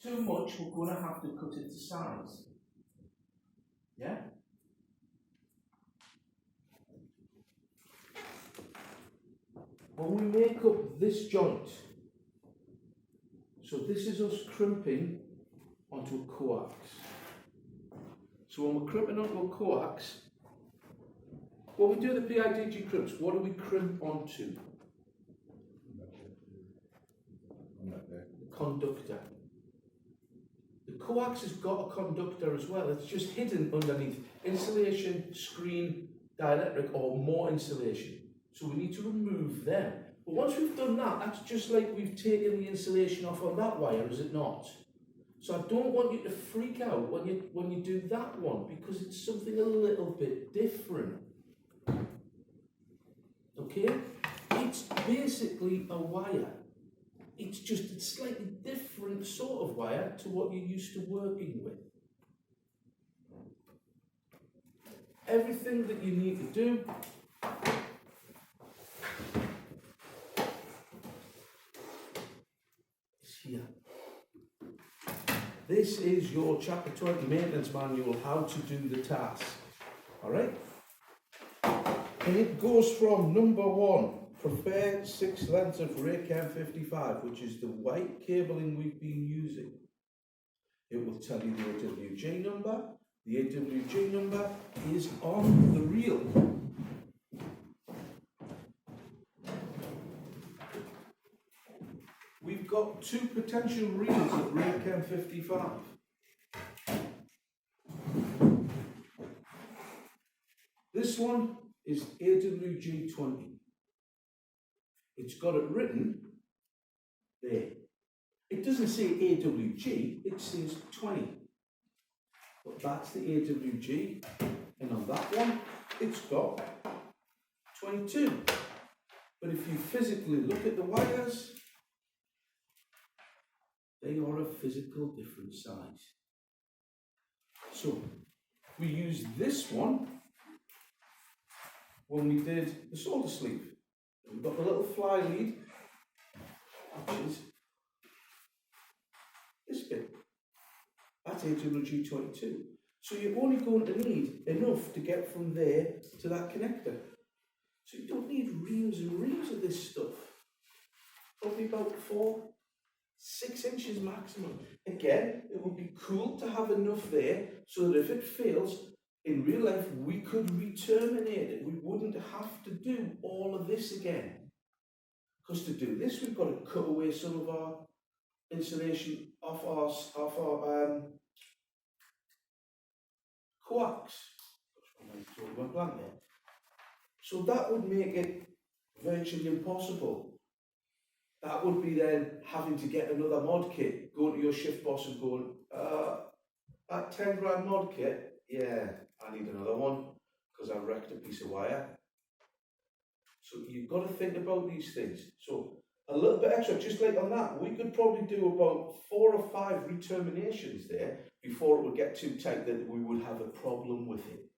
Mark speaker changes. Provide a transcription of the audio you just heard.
Speaker 1: too much, we're going to have to cut it to size. Yeah? When we make up this joint, so this is us crimping onto a coax. So when we're crimping onto a coax, when we do the PIDG crimps, what do we crimp onto? The conductor. The coax has got a conductor as well. It's just hidden underneath insulation, screen, dielectric, or more insulation. So we need to remove them. But once we've done that, that's just like we've taken the insulation off on that wire, is it not? So I don't want you to freak out when you do that one, because it's something a little bit different. Okay? It's basically a wire. It's just a slightly different sort of wire to what you're used to working with. Everything that you need to do is here. This is your Chapter 20 maintenance manual, how to do the task. Alright? And it goes from number 1. Prepare 6 lengths of Raychem 55, which is the white cabling we've been using. It will tell you the AWG number. The AWG number is on the reel. We've got 2 potential reels of Raychem 55. This one is AWG 20. It's got it written there. It doesn't say AWG, it says 20. But that's the AWG, and on that one, it's got 22. But if you physically look at the wires, they are a physical different size. So, we used this one when we did the solder sleeve. We've got the little fly lead, which is this bit. That's AWG 22. So you're only going to need enough to get from there to that connector. So you don't need reams and reams of this stuff. Probably about 4-6 inches maximum. Again, it would be cool to have enough there so that if it fails, in real life, we could re-terminate it. We wouldn't have to do all of this again. Because to do this, we've got to cut away some of our insulation off our coax. So that would make it virtually impossible. That would be then having to get another mod kit, going to your shift boss and going, that 10 grand mod kit, yeah, I need another one because I wrecked a piece of wire. So you've got to think about these things. So a little bit extra, just like on that, we could probably do about 4 or 5 re-terminations there before it would get too tight that we would have a problem with it.